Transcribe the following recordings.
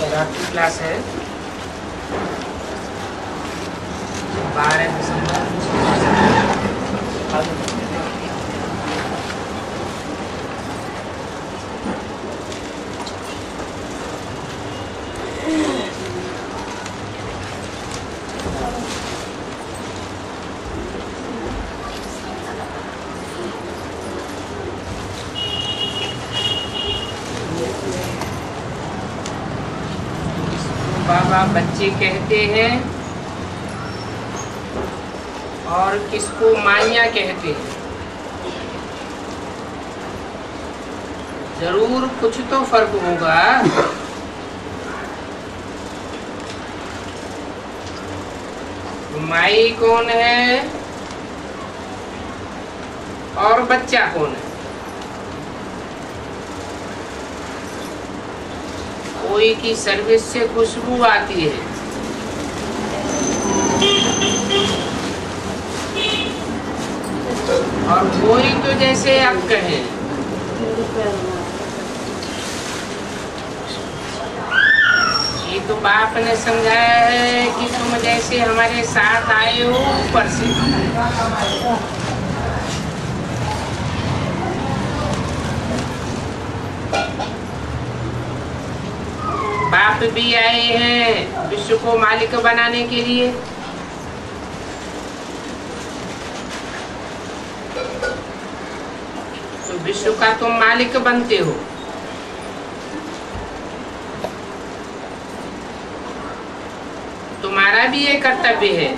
रात्रि क्लास है 12 दिसंबर। बाबा बच्चे कहते हैं और किसको माइया कहते हैं। जरूर कुछ तो फर्क होगा। माई कौन है और बच्चा कौन है? कोई की सर्विस से खुशबू आती है और कोई तो जैसे आप कहें ये तो बाप ने समझाया है कि तुम जैसे हमारे साथ आए हो ऊपर से। बाप भी आए हैं विश्व को मालिक बनाने के लिए। तो विश्व का तुम मालिक बनते हो। तुम्हारा भी ये कर्तव्य है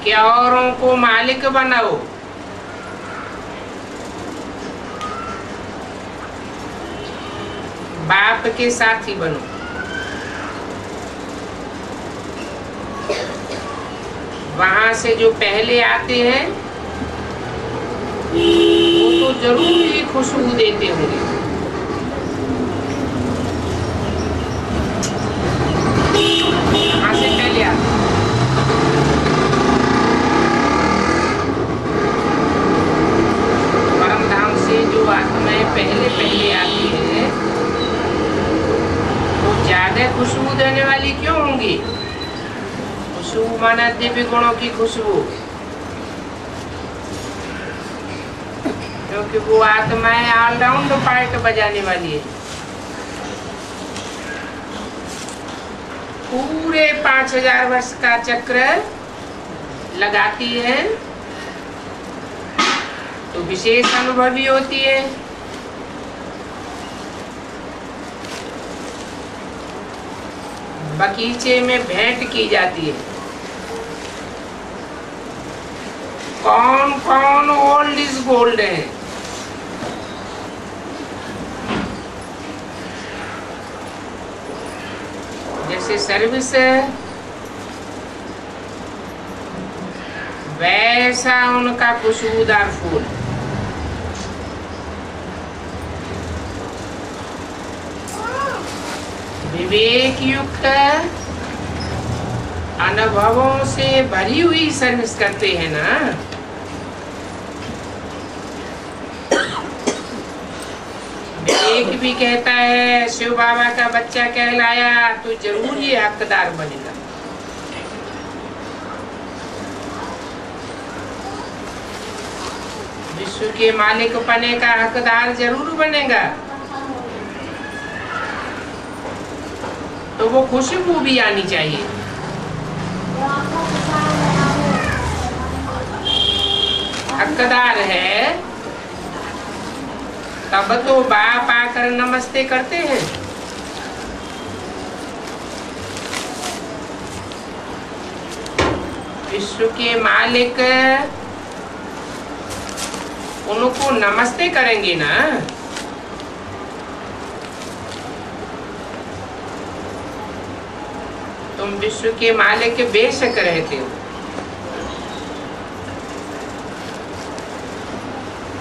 कि औरों को मालिक बनाओ। बाप के साथी बनो। वहां से जो पहले आते हैं वो तो जरूर ही खुशबू देते होंगे। कहाँ से पहले आते हैं? परम धाम से जो आत्माएं पहले पहले आती है ज्यादा खुशबू देने वाली क्यों होंगी? खुशबू माना दिव्य गुणों की खुशबू, क्योंकि वो आत्माएं ऑलराउंड पार्ट बजाने वाली है। पूरे 5000 वर्ष का चक्र लगाती है तो विशेष अनुभवी होती है। बगीचे में भेंट की जाती है। कौन कौन ओल्ड इज गोल्ड है। जैसे सर्विस है वैसा उनका खुशबूदार फूल। विवेक युक्त अनुभवों से भरी हुई सर्विस करते हैं ना। विवेक भी कहता है शिव बाबा का बच्चा कहलाया तो जरूर ही हकदार बनेगा। विश्व के मालिक बने का हकदार जरूर बनेगा। तो वो खुशबू भी आनी चाहिए। हकदार है तब तो बाप आकर नमस्ते करते हैं। विश्व के मालिक उनको नमस्ते करेंगे ना। तुम विश्व के मालिक बेशक रहते हो,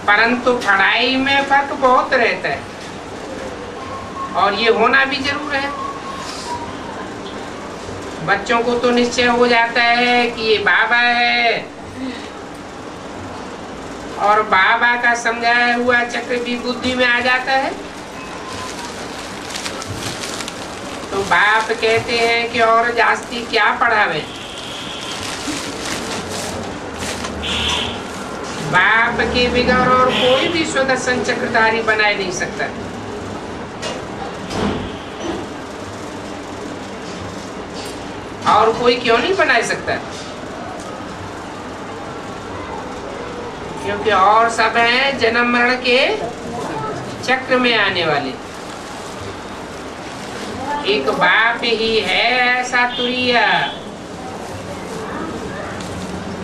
परंतु पढ़ाई में फर्क बहुत रहता है और ये होना भी जरूर है। बच्चों को तो निश्चय हो जाता है कि ये बाबा है और बाबा का समझाया हुआ चक्र भी बुद्धि में आ जाता है। तो बाप कहते हैं कि और जास्ती क्या पढ़ावे। बाप के बिगैर और कोई भी सुदर्शन चक्रधारी बनाए नहीं सकता। और कोई क्यों नहीं बना सकता? क्योंकि और सब हैं जन्म मरण के चक्र में आने वाले। एक बाप ही है ऐसा तुरीय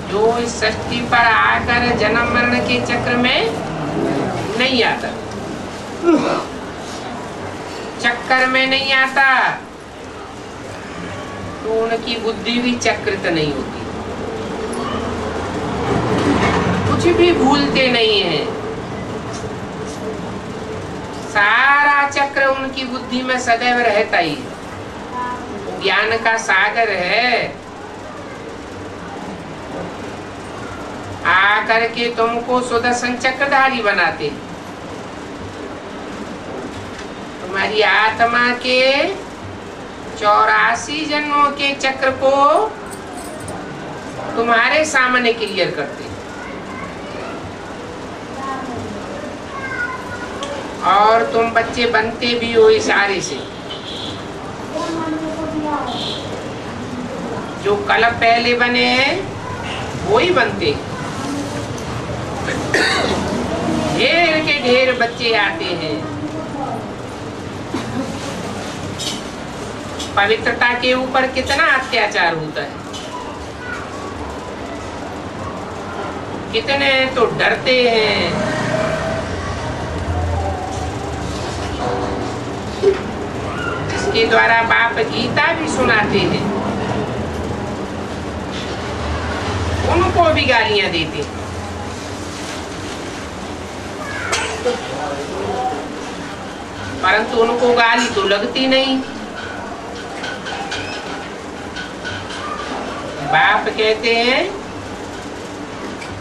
जो इस सृष्टि पर आकर जन्म मरण के चक्र में नहीं आता, चक्कर में नहीं आता, तो उनकी बुद्धि भी चक्रित नहीं होती, कुछ भी भूलते नहीं है। सारा चक्र उनकी बुद्धि में सदैव रहता ही, ज्ञान का सागर है। आकर के तुमको सुदर्शन चक्रधारी बनाते। तुम्हारी आत्मा के 84 जन्मों के चक्र को तुम्हारे सामने क्लियर करते और तुम बच्चे बनते भी हो इशारे से। जो कल पहले बने हैं वो ही बनते। ढेर के ढेर बच्चे आते हैं। पवित्रता के ऊपर कितना अत्याचार होता है, कितने तो डरते हैं। जिसके द्वारा बाप गीता भी सुनाते हैं उनको भी गालियां देते हैं। परंतु उनको गाली तो लगती नहीं। बाप कहते हैं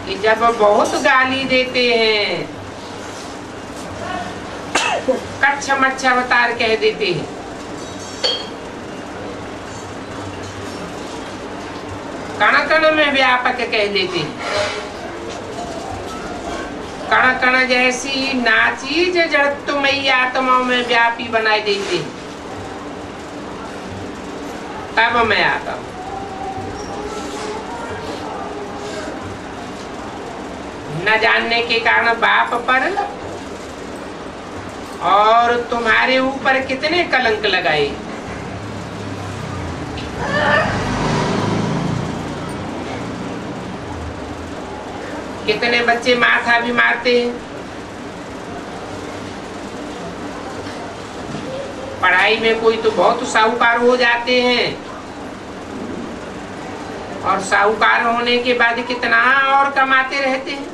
कि जब बहुत गाली देते हैं, कच्छ मच्छ अवतार कह देते हैं, कण कण में व्यापक कह देते हैं, कण कण जैसी नाचीज जड़त्वमयी आत्माओं में व्यापी बनाए देते हैं। तब मैं आता हूं। न जानने के कारण बाप पर और तुम्हारे ऊपर कितने कलंक लगाए। कितने बच्चे माथा भी मारते हैं। पढ़ाई में कोई तो बहुत साहूकार हो जाते हैं और साहूकार होने के बाद कितना और कमाते रहते हैं।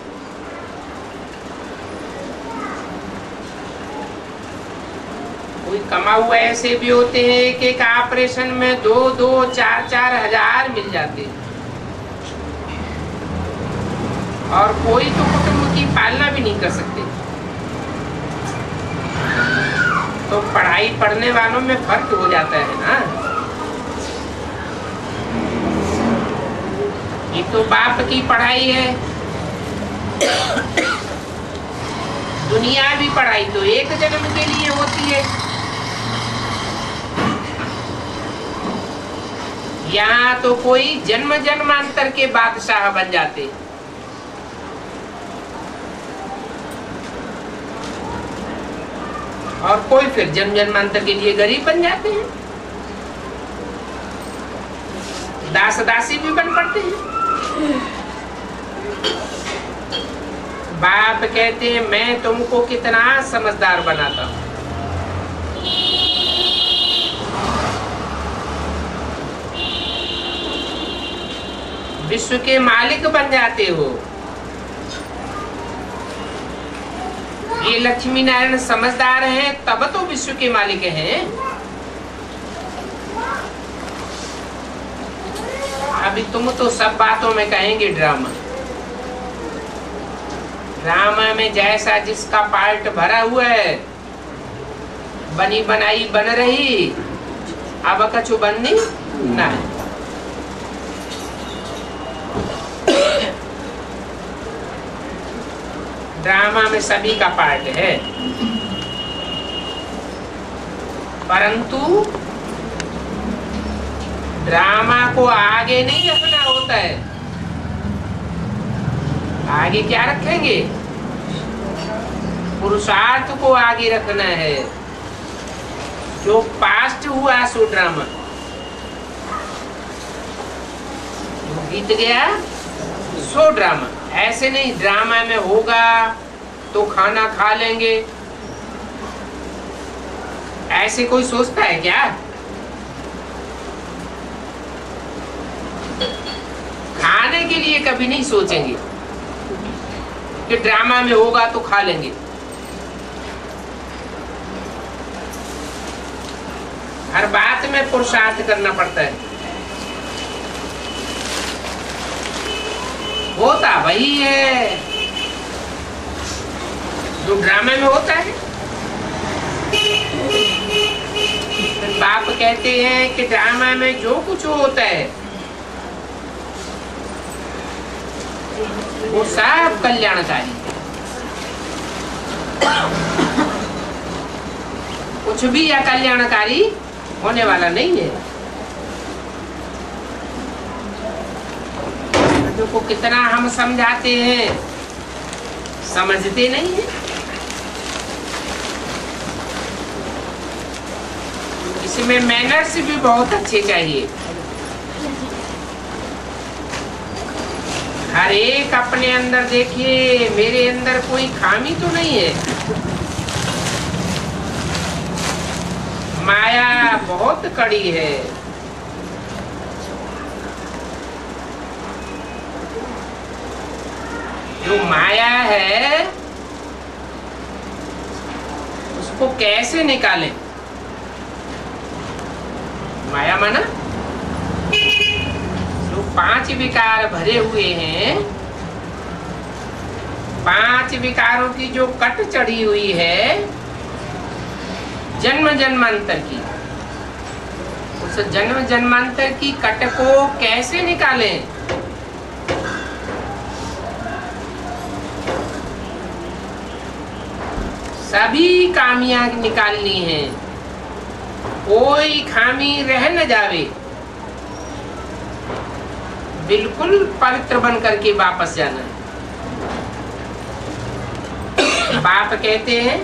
कोई कमा हुआ ऐसे भी होते हैं एक एक ऑपरेशन में 2-2, 4-4 हजार मिल जाते हैं। और कोई तो कुटुंब की पालना भी नहीं कर सकते। तो पढ़ाई पढ़ने वालों में फर्क हो जाता है ना। ये तो बाप की पढ़ाई है। दुनियावी पढ़ाई तो एक जन्म के लिए होती है। यहाँ तो कोई जन्म जन्मांतर के बादशाह बन जाते, और कोई फिर जन्म जन्मांतर के लिए गरीब बन जाते हैं, दास दासी भी बन पड़ते हैं। बाप कहते हैं मैं तुमको कितना समझदार बनाता हूं। विश्व के मालिक बन जाते हो। ये लक्ष्मी नारायण समझदार हैं तब तो विश्व के मालिक हैं। अभी तुम तो सब बातों में कहेंगे ड्रामा। ड्रामा में जैसा जिसका पार्ट भरा हुआ है, बनी बनाई बन रही, अब कछु बननी नहीं। ड्रामा में सभी का पार्ट है, परंतु ड्रामा को आगे नहीं रखना होता है। आगे क्या रखेंगे? पुरुषार्थ को आगे रखना है। जो पास्ट हुआ सो ड्रामा, बीत गया सो ड्रामा। ऐसे नहीं ड्रामा में होगा तो खाना खा लेंगे, ऐसे कोई सोचता है क्या? खाने के लिए कभी नहीं सोचेंगे कि ड्रामा में होगा तो खा लेंगे। हर बात में पुरुषार्थ करना पड़ता है। होता वही है जो ड्रामे में होता है। बाप कहते हैं कि ड्रामा में जो कुछ होता है वो सब कल्याणकारी है, कुछ भी अकल्याणकारी होने वाला नहीं है। को कितना हम समझाते हैं, समझते नहीं है। इसमें मैनर्स भी बहुत अच्छे चाहिए। हर एक अपने अंदर देखिए, मेरे अंदर कोई खामी तो नहीं है। माया बहुत कड़ी है। जो माया है उसको कैसे निकालें? माया माना जो 5 विकार भरे हुए हैं, 5 विकारों की जो कट चढ़ी हुई है जन्म जन्मांतर की, उस जन्म जन्मांतर की कट को कैसे निकालें? सभी खामियां निकालनी है, कोई खामी रह न जावे। बिल्कुल पवित्र बन करके वापस जाना है। बाप कहते हैं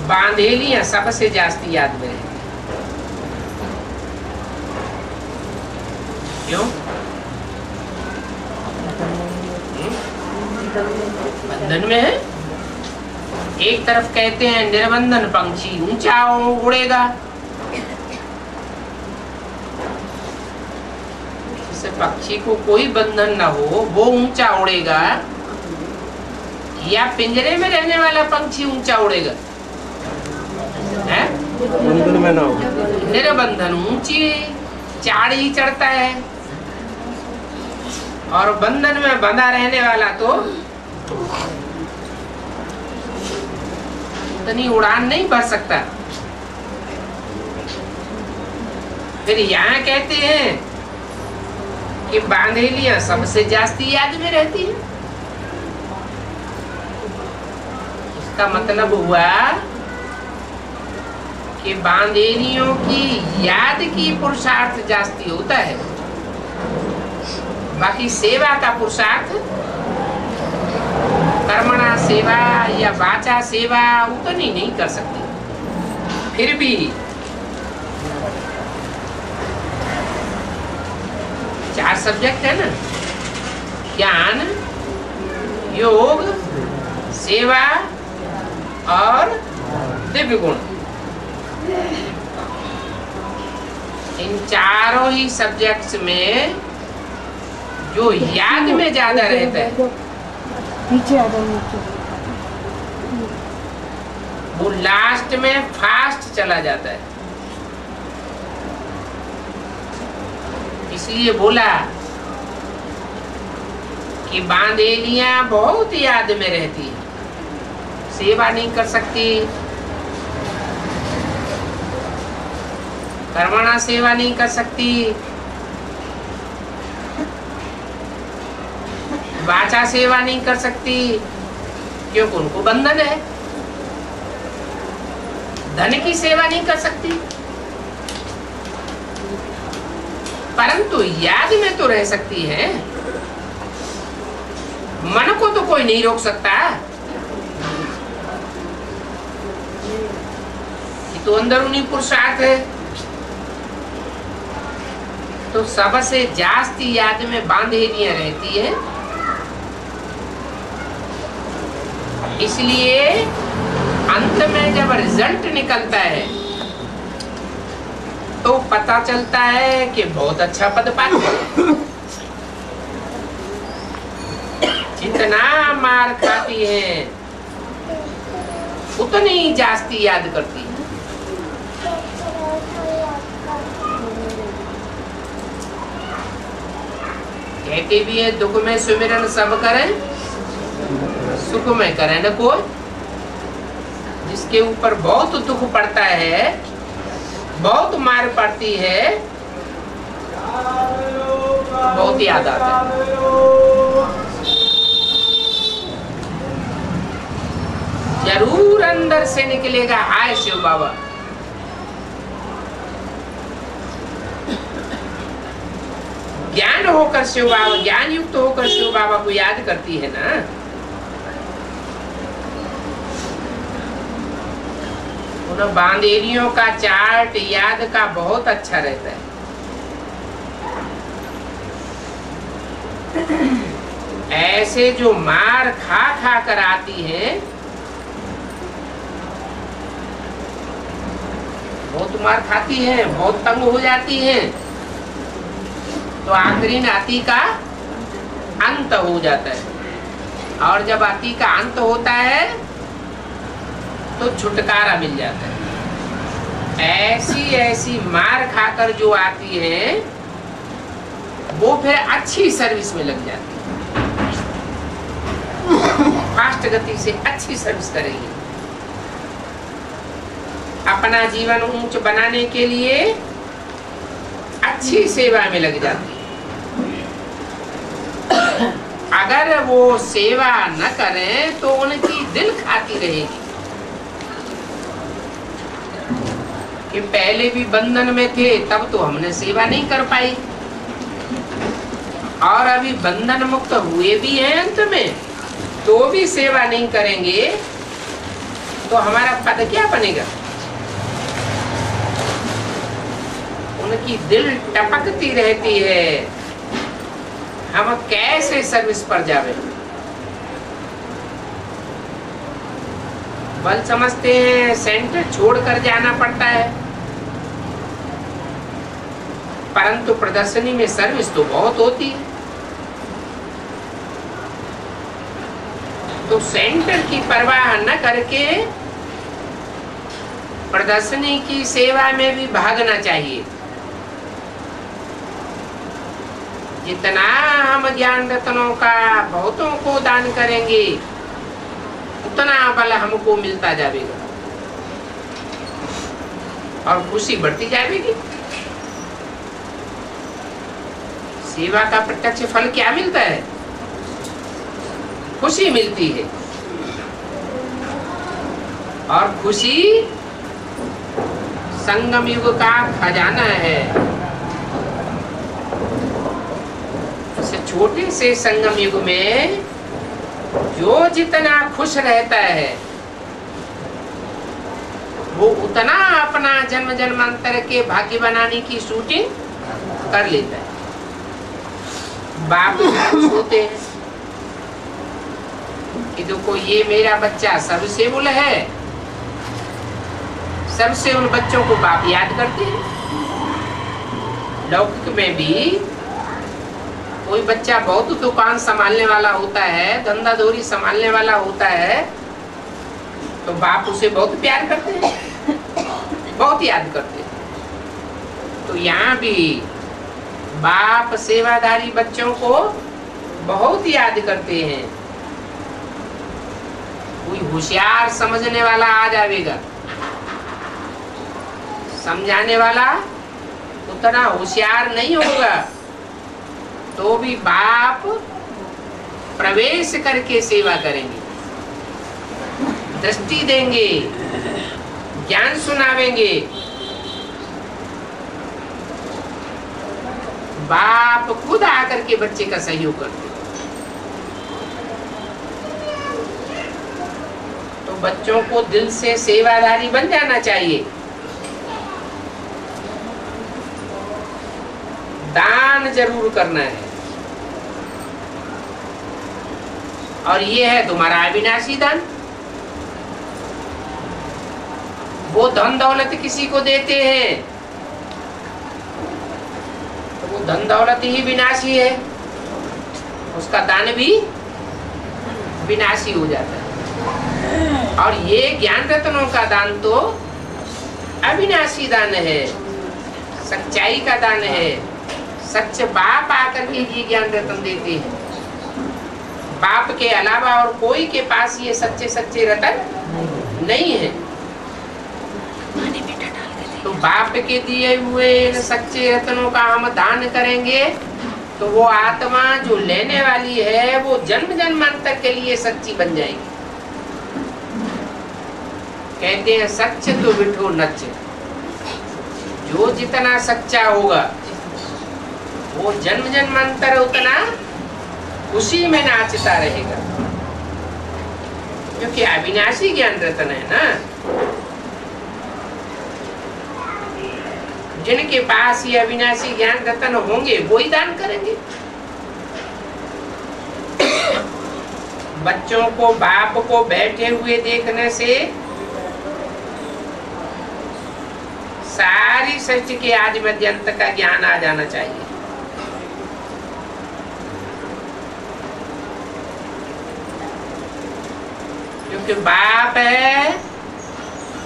बांधेलियां सबसे जास्ती याद में रहती। क्यों? बंधन में है। एक तरफ कहते हैं निर्बंधन पंछी ऊंचा उड़ेगा, जिससे पक्षी को कोई बंधन ना हो वो ऊंचा उड़ेगा, या पिंजरे में रहने वाला पंछी ऊंचा उड़ेगा? है बंधन में ना हो, निर्बंधन ऊंची चाड़ी चढ़ता है, और बंधन में बंधा रहने वाला तो इतनी उड़ान नहीं भर सकता। फिर यहाँ कहते हैं कि बांधेलियां सबसे जास्ती याद में रहती है। इसका मतलब हुआ कि बांधेलियों की याद की पुरुषार्थ जास्ती होता है, बाकी सेवा का पुरुषार्थ, कर्मणा सेवा या वाचा सेवा उतनी नहीं कर सकते। फिर भी 4 सब्जेक्ट है ना, ज्ञान, योग, सेवा और दिव्य गुण। इन चारों ही सब्जेक्ट्स में जो याद में ज्यादा रहता है नीचे आ जाओ, वो लास्ट में फास्ट चला जाता है। इसलिए बोला कि बांधेलियां बहुत याद में रहती है, सेवा नहीं कर सकती, कर्मणा सेवा नहीं कर सकती, वाचा सेवा नहीं कर सकती, क्योंकि उनको बंधन है। धन की सेवा नहीं कर सकती, परंतु याद में तो रह सकती है। मन को तो कोई नहीं रोक सकता, ये तो अंदरूनी पुरुषार्थ है। तो सबसे जास्ती याद में बांधेरियां रहती है, इसलिए अंत में जब रिजल्ट निकलता है तो पता चलता है कि बहुत अच्छा पद पाती, जितना मार खाती है उतनी जास्ती याद करती है। कहते भी है दुख में सुमिरन सब करें, सुख में करे न कोई। जिसके ऊपर बहुत दुख पड़ता है, बहुत मार पड़ती है, बहुत याद आता है। जरूर अंदर से निकलेगा हाय शिव बाबा। ज्ञान होकर शिव बाबा, ज्ञान युक्त होकर शिव बाबा को याद करती है ना, उन बांधेरियों का चार्ट याद का बहुत अच्छा रहता है। ऐसे जो मार खा खा कर आती है, बहुत मार खाती है, बहुत तंग हो जाती है, तो आखिरी नाती का अंत हो जाता है। और जब आती का अंत होता है तो छुटकारा मिल जाता है। ऐसी ऐसी मार खाकर जो आती है वो फिर अच्छी सर्विस में लग जाती है, फास्ट गति से अच्छी सर्विस करेगी। अपना जीवन ऊंच बनाने के लिए अच्छी सेवा में लग जाती है। अगर वो सेवा न करें तो उनकी दिल खाती रहेगी कि पहले भी बंधन में थे तब तो हमने सेवा नहीं कर पाई, और अभी बंधन मुक्त हुए भी हैं अंत में तो भी सेवा नहीं करेंगे तो हमारा पद क्या बनेगा। उनकी दिल टपकती रहती है, हम कैसे सर्विस पर जावे। बल समझते हैं सेंटर छोड़कर जाना पड़ता है, परंतु प्रदर्शनी में सर्विस तो बहुत होती है। तो सेंटर की परवाह न करके प्रदर्शनी की सेवा में भी भागना चाहिए। जितना हम ज्ञान रत्नों का बहुतों को दान करेंगे उतना बल हमको मिलता जाएगा और खुशी बढ़ती जाएगी। सेवा का प्रत्यक्ष फल क्या मिलता है? खुशी मिलती है, और खुशी संगम युग का खजाना है। इस छोटे से संगम युग में जो जितना खुश रहता है वो उतना अपना जन्म जन्मांतर के भाग्य बनाने की शूटिंग कर लेता है। बाप खुश होते हैं कि देखो ये मेरा बच्चा सर्वसेवुल है, सबसे उन बच्चों को बाप याद करते हैं। लौकिक में भी कोई बच्चा बहुत दुकान संभालने वाला होता है, धंधा धोरी संभालने वाला होता है, तो बाप उसे बहुत प्यार करते हैं, बहुत याद करते हैं। तो यहाँ भी बाप सेवाधारी बच्चों को बहुत याद करते हैं। कोई होशियार समझने वाला आ जाएगा, समझाने वाला उतना होशियार नहीं होगा तो भी बाप प्रवेश करके सेवा करेंगे, दृष्टि देंगे, ज्ञान सुनावेंगे। बाप खुद आकर के बच्चे का सहयोग करते। तो बच्चों को दिल से सेवाधारी बन जाना चाहिए। दान जरूर करना है और ये है तुम्हारा अविनाशी दान। वो धन दौलत किसी को देते हैं तो वो धन दौलत ही विनाशी है, उसका दान भी विनाशी हो जाता है। और ये ज्ञान रत्नों का दान तो अविनाशी दान है, सच्चाई का दान है। सच बाप आकर के ये ज्ञान रत्न देते हैं। बाप के अलावा और कोई के पास ये सच्चे सच्चे रत्न नहीं है। तो बाप के दिए हुए इन सच्चे रत्नों का हम दान करेंगे तो वो आत्मा जो लेने वाली है वो जन्म जन्मांतर के लिए सच्ची बन जाएगी। कहते हैं सच तो बिठो नच, जो जितना सच्चा होगा वो जन्म जन्मांतर उतना उसी में नाचता रहेगा, क्योंकि अविनाशी ज्ञान रत्न है ना। जिनके पास ये अविनाशी ज्ञान रत्न होंगे वो ही दान करेंगे। बच्चों को बाप को बैठे हुए देखने से सारी सृष्टि के आदि मध्य अंत का ज्ञान आ जाना चाहिए। क्योंकि बाप है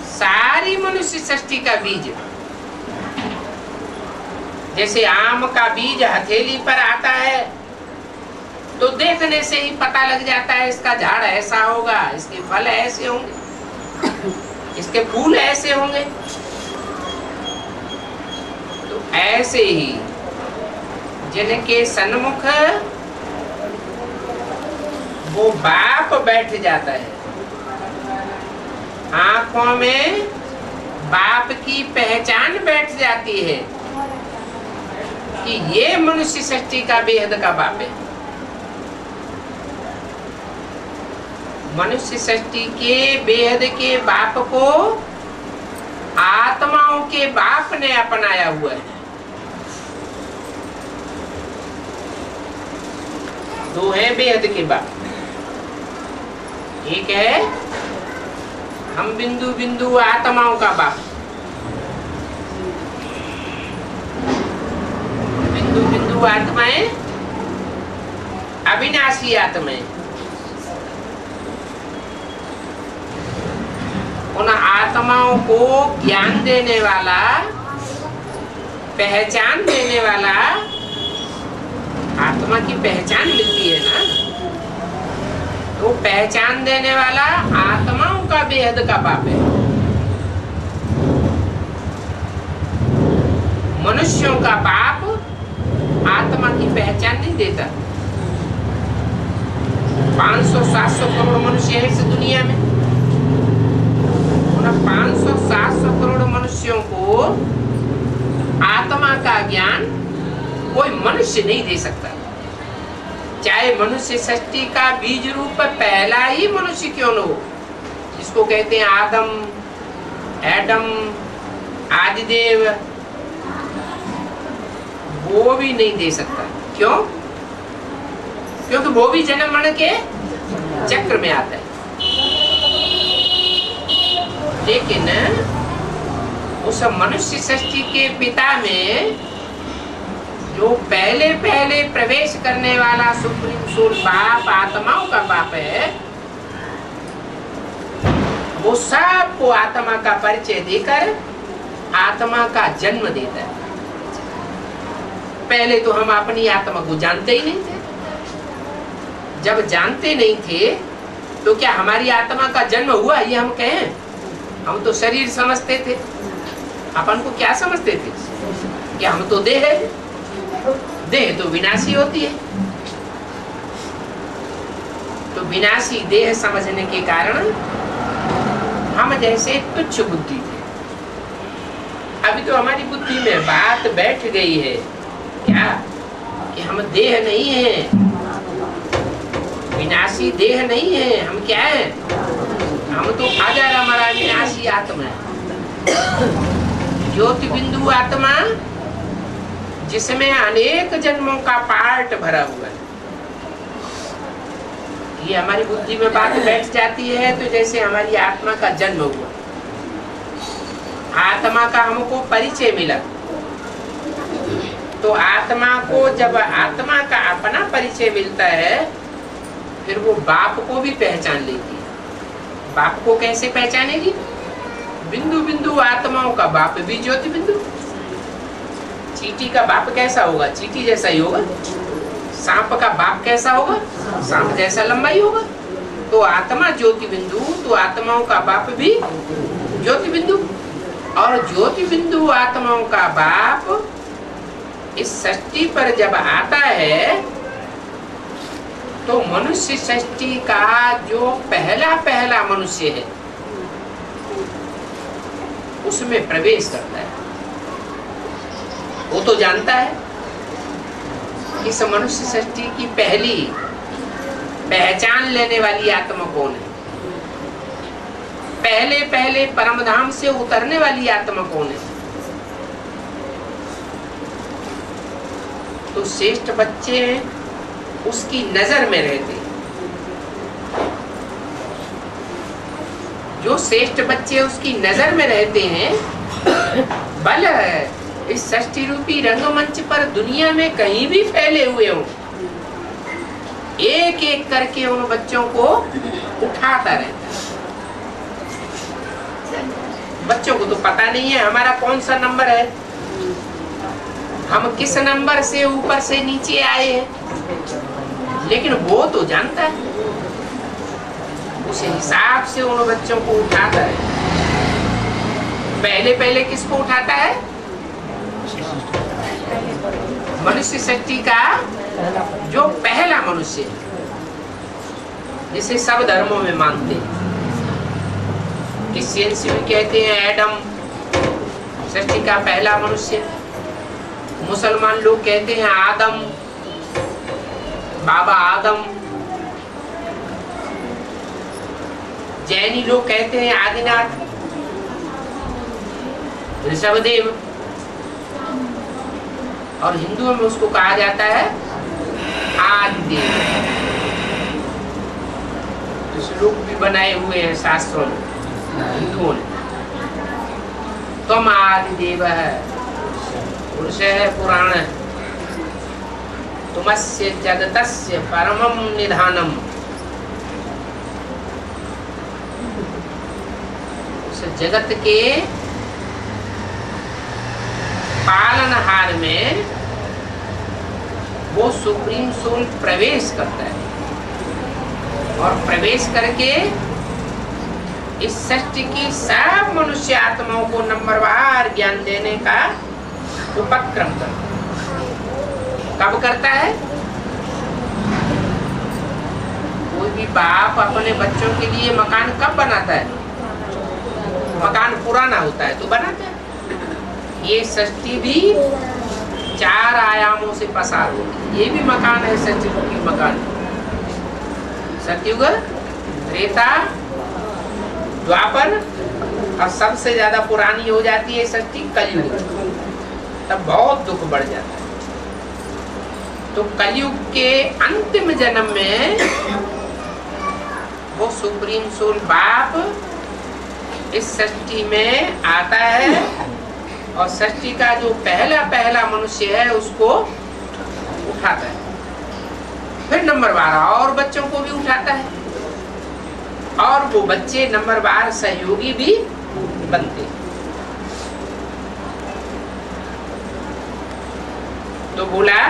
सारी मनुष्य सृष्टि का बीज। जैसे आम का बीज हथेली पर आता है तो देखने से ही पता लग जाता है इसका झाड़ ऐसा होगा, इसके फल ऐसे होंगे, इसके फूल ऐसे होंगे। तो ऐसे ही जिनके सन्मुख वो बाप बैठ जाता है, आंखों में बाप की पहचान बैठ जाती है कि ये मनुष्य सृष्टि का बेहद का बाप है। मनुष्य सृष्टि के बेहद के बाप को आत्माओं के बाप ने अपनाया हुआ है। दो है बेहद के बाप, एक है हम बिंदु बिंदु आत्माओं का बाप। बिंदु बिंदु आत्माएं अविनाशी आत्माएं। उन आत्माओं को ज्ञान देने वाला, पहचान देने वाला, आत्मा की पहचान मिलती है ना, तो पहचान देने वाला आत्माओं का बेहद का बाप है। मनुष्यों का बाप आत्मा की पहचान नहीं देता। 500-700 करोड़ मनुष्य है इस दुनिया में। 500-700 करोड़ मनुष्यों को आत्मा का ज्ञान कोई मनुष्य नहीं दे सकता, चाहे मनुष्य सृष्टि का बीज रूप पहला ही मनुष्य क्यों न हो, जिसको कहते हैं आदम, एडम, आदिदेव, वो भी नहीं दे सकता। क्यों? क्योंकि वो भी जन्म मरण के चक्र में आता है। लेकिन उस मनुष्य सृष्टि के पिता में जो पहले पहले प्रवेश करने वाला सुप्रीम सोल बाप, आत्माओं का बाप है, वो सबको आत्मा का परिचय देकर आत्मा का जन्म देता है। पहले तो हम अपनी आत्मा को जानते ही नहीं थे। जब जानते नहीं थे तो क्या हमारी आत्मा का जन्म हुआ ये हम कहें? हम तो शरीर समझते थे। अपन को क्या समझते थे? कि हम तो देह है, देह तो विनाशी होती है। तो विनाशी देह समझने के कारण हम जैसे तुच्छ बुद्धि थे। अभी तो हमारी बुद्धि में बात बैठ गई है क्या कि हम देह नहीं है, विनाशी देह नहीं है, हम क्या है? हम तो अजर अमर विनाशी आत्मा है, ज्योति बिंदु आत्मा, जिसमें अनेक जन्मों का पार्ट भरा हुआ है। ये हमारी बुद्धि में बात बैठ जाती है तो जैसे हमारी आत्मा का जन्म हुआ, आत्मा का हमको परिचय मिला। तो आत्मा को जब आत्मा का अपना परिचय मिलता है फिर वो बाप को भी पहचान लेती है। बाप को कैसे पहचानेगी? बिंदु बिंदु आत्माओं का बाप भी ज्योति बिंदु। चींटी का बाप कैसा होगा? चींटी जैसा ही होगा। सांप का बाप कैसा होगा? सांप जैसा लंबा ही होगा। तो आत्मा ज्योति बिंदु, तो आत्माओं का बाप भी ज्योति बिंदु। और ज्योति बिंदु आत्माओं का बाप इस सृष्टि पर जब आता है तो मनुष्य सृष्टि का जो पहला मनुष्य है उसमें प्रवेश करता है। वो तो जानता है इस मनुष्य सृष्टि की पहली पहचान लेने वाली आत्मा कौन है, पहले परमधाम से उतरने वाली आत्मा कौन है। तो श्रेष्ठ बच्चे उसकी नजर में रहते हैं। जो श्रेष्ठ बच्चे उसकी नजर में रहते हैं, बल इस सृष्टि रूपी रंगमंच पर दुनिया में कहीं भी फैले हुए हों, एक एक करके उन बच्चों को उठाता रहता है। बच्चों को तो पता नहीं है हमारा कौन सा नंबर है, हम किस नंबर से ऊपर से नीचे आए हैं, लेकिन वो तो जानता है। उस हिसाब से उन बच्चों को उठाता है। पहले किसको उठाता है? मनुष्य सृष्टि का जो पहला मनुष्य है, जिसे सब धर्मों में मानते हैं। क्रिश्चियंस भी कहते हैं एडम सृष्टि का पहला मनुष्य। मुसलमान लोग कहते हैं आदम, बाबा आदम। जैनी लोग कहते हैं आदिनाथ, ऋषभदेव। और हिंदुओं में उसको कहा जाता है आदिदेव। श्लोक भी बनाए हुए हैं शास्त्रों में हिंदुओं ने। तुम आदिदेव है, पुरुष है, पुराण है, तुमस्य जगतस्य परमं निधानम। उस जगत के पालनहार में वो सुप्रीम सोल प्रवेश करता है और प्रवेश करके इस सृष्टि की सब मनुष्य आत्माओं को नंबरवार ज्ञान देने का उपक्रम करता है। कब करता है? कोई भी बाप अपने बच्चों के लिए मकान कब बनाता है? मकान पुराना होता है तो बनाता है। ये सृष्टि भी 4 आयामों से पसार होती है। ये भी मकान है, सृष्टि की मकान। सतयुग, त्रेता, द्वापर और सबसे ज्यादा पुरानी हो जाती है सृष्टि कलयुग। तब बहुत दुख बढ़ जाता है। तो कलयुग के अंतिम जन्म में वो सुप्रीम सोल बाप इस सृष्टि में आता है और सृष्टि का जो पहला मनुष्य है उसको उठाता है। फिर नंबरवार और बच्चों को भी उठाता है और वो बच्चे नंबरवार सहयोगी भी बनते हैं। तो बोला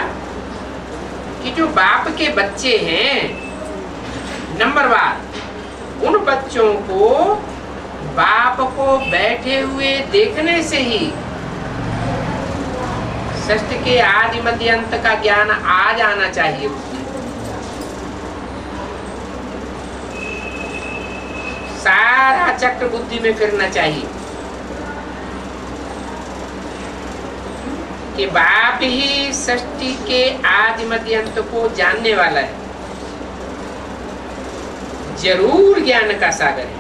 कि जो बाप के बच्चे हैं नंबरवार, उन बच्चों को बाप को बैठे हुए देखने से ही षष्ठ के आदि मध्य अंत का ज्ञान आ जाना चाहिए। सारा चक्र बुद्धि में फिरना चाहिए कि बाप ही षष्ठी के आदि मध्य अंत को जानने वाला है, जरूर ज्ञान का सागर है।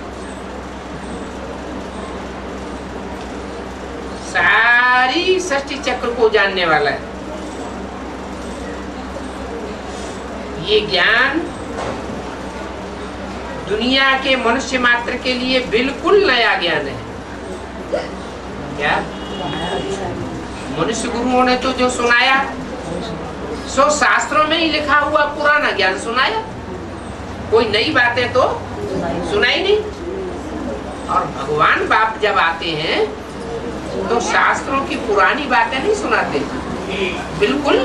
सारी षष्ठी चक्र को जानने वाला है। ये ज्ञान दुनिया के मनुष्य मात्र के लिए बिल्कुल नया ज्ञान है। क्या मनुष्य गुरुओं ने तो जो सुनाया सो शास्त्रों में ही लिखा हुआ पुराना ज्ञान सुनाया, कोई नई बातें तो सुनाई नहीं। और भगवान बाप जब आते हैं तो शास्त्रों की पुरानी बातें नहीं सुनाते, बिल्कुल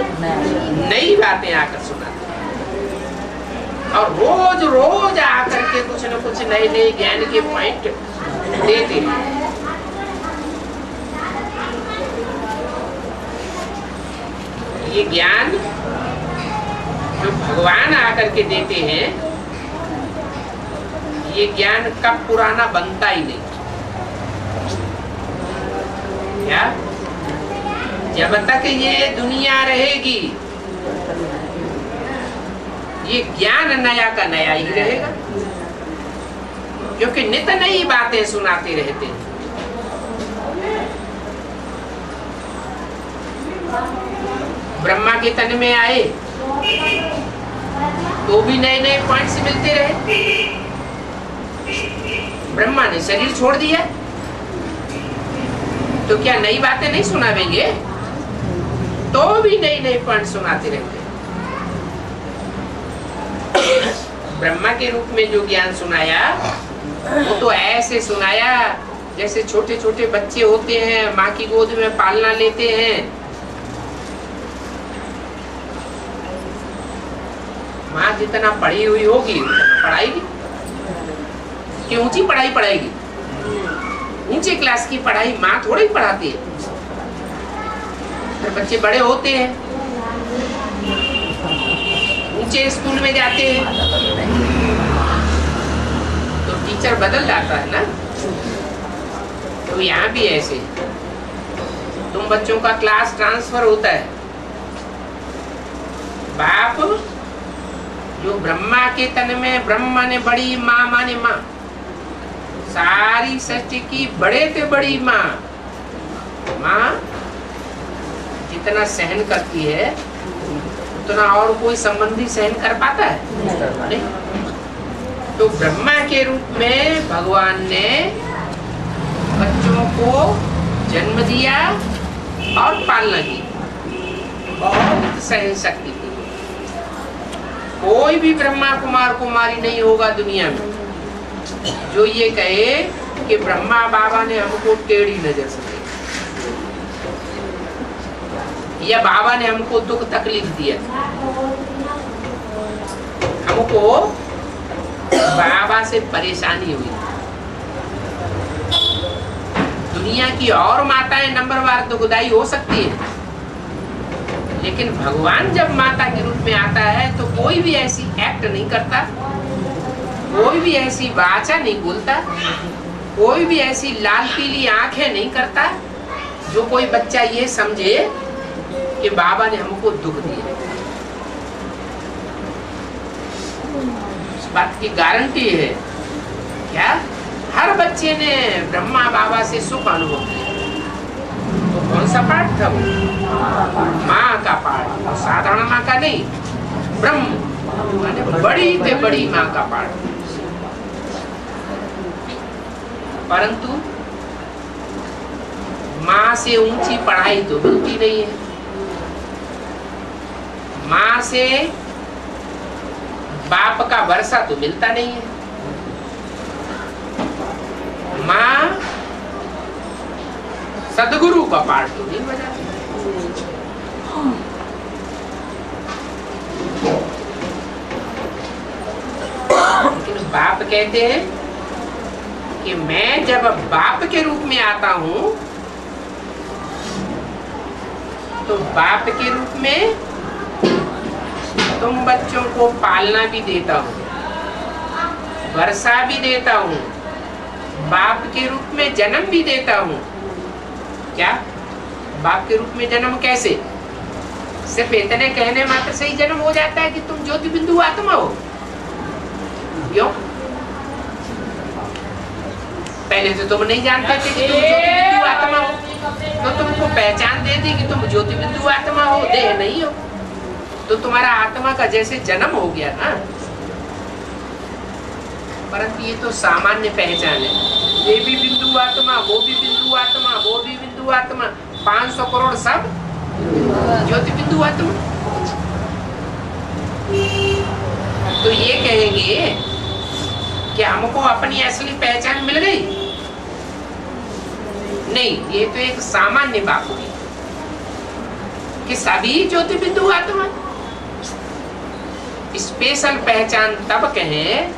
नई बातें आकर सुनाते। और रोज रोज आकर के कुछ न कुछ नए नए ज्ञान के पॉइंट देते हैं। ये ज्ञान जो भगवान आकर के देते हैं, ये ज्ञान कब पुराना बनता ही नहीं। क्या जब तक ये दुनिया रहेगी ये ज्ञान नया का नया ही रहेगा, क्योंकि नित नई बातें सुनाते रहते हैं। ब्रह्मा के तन में आए तो भी नए नए पॉइंट्स मिलते रहे। ब्रह्मा ने शरीर छोड़ दिया तो क्या नई बातें नहीं सुनावेंगे? तो भी नए नए पॉइंट सुनाते रहते। ब्रह्मा के रूप में जो ज्ञान सुनाया वो तो ऐसे सुनाया जैसे छोटे छोटे बच्चे होते हैं, माँ की गोद में पालना लेते हैं। माँ जितना पढ़ी हुई होगी उतना पढ़ाएगी, कि ऊंची पढ़ाई पढ़ाएगी। ऊंचे क्लास की पढ़ाई माँ थोड़ी ही पढ़ाती है। फिर बच्चे बड़े होते हैं, ऊंचे स्कूल में जाते हैं तो टीचर बदल जाता है ना। तो यहाँ भी ऐसे तुम बच्चों का क्लास ट्रांसफर होता है। बाप जो ब्रह्मा के तन में, ब्रह्मा ने बड़ी माँ माने माँ, सारी सृष्टि की बड़े से बड़ी माँ। माँ जितना सहन करती है उतना और कोई संबंधी सहन कर पाता है नहीं। तो ब्रह्मा के रूप में भगवान ने बच्चों को जन्म दिया और पालना की, बहुत सहन शक्ति थी। कोई भी ब्रह्मा कुमार कुमारी नहीं होगा दुनिया में जो ये कहे कि ब्रह्मा बाबा ने हमको टेढ़ी नजर से देखा या बाबा ने हमको दुख तकलीफ दिया। हमको बाबा से परेशानी हुई। दुनिया की और माताएं नंबरवार दुखदाई हो सकती है, लेकिन भगवान जब माता के रूप में आता है तो कोई भी ऐसी एक्ट नहीं करता, कोई भी ऐसी वाचा नहीं बोलता, कोई भी ऐसी लाल पीली आंखें नहीं करता जो कोई बच्चा ये समझे कि बाबा ने हमको दुख दिया। इस बात की गारंटी है क्या? हर बच्चे ने ब्रह्मा बाबा से सुख अनुभव किया। तो कौन सा पाठ था वो? माँ का पाठ, साधारण माँ का नहीं, ब्रह्म माने बड़ी से बड़ी माँ का पाठ। परंतु माँ से ऊंची पढ़ाई तो मिलती नहीं है। माँ से बाप का वर्षा तो मिलता नहीं है। माँ सदगुरु का पाठ तो नहीं बजाती। लेकिन बाप कहते हैं कि मैं जब बाप के रूप में आता हूं तो बाप के रूप में तुम बच्चों को पालना भी देता हूँ, वर्षा भी देता हूँ, बाप के रूप में जन्म भी देता हूँ। क्या बाप के रूप में जन्म कैसे? सिर्फ इतने कहने मात्र से ही जन्म हो जाता है कि तुम ज्योति बिंदु आत्मा हो? क्यों? पहले तो तुम नहीं जानते थे कि तुम ज्योति बिंदु आत्मा हो, तो तुमको पहचान दे दी कि तुम ज्योति बिंदु आत्मा हो, देह नहीं हो। तो तुम्हारा आत्मा का जैसे जन्म हो गया ना। परंतु ये तो सामान्य पहचान है। ये भी बिंदु आत्मा, वो भी बिंदु आत्मा, वो भी बिंदु आत्मा, 500 करोड़ सब ज्योति बिंदु आत्मा। तो ये कहेंगे कि हमको अपनी असली पहचान मिल गई? नहीं, ये तो एक सामान्य बात हुई कि सभी ज्योति बिंदु आत्मा। स्पेशल पहचान तब कहें,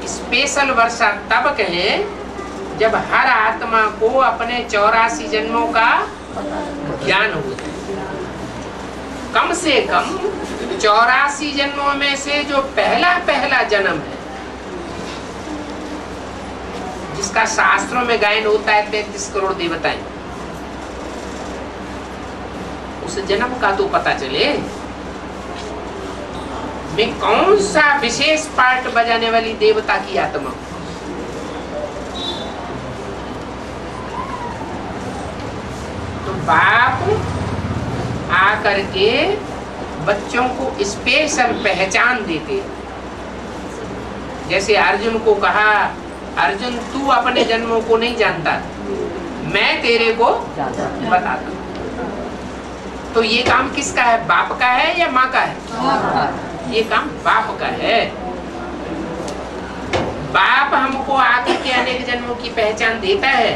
स्पेशल वर्षा तब कहें जब हर आत्मा को अपने 84 जन्मों का ज्ञान हो जाए। कम से कम 84 जन्मों में से जो पहला जन्म है, जिसका शास्त्रों में गायन होता है 33 करोड़ देवताएं, उस जन्म का तो पता चले। मैं कौन सा विशेष पार्ट बजाने वाली देवता की आत्मा? तो बाप आकर के बच्चों को स्पेशल पहचान देते। जैसे अर्जुन को कहा, अर्जुन तू अपने जन्मों को नहीं जानता, मैं तेरे को बताता। तो ये काम किसका है? बाप का है या माँ का है? ये काम बाप का है। बाप हमको आकर के अनेक जन्मों की पहचान देता है।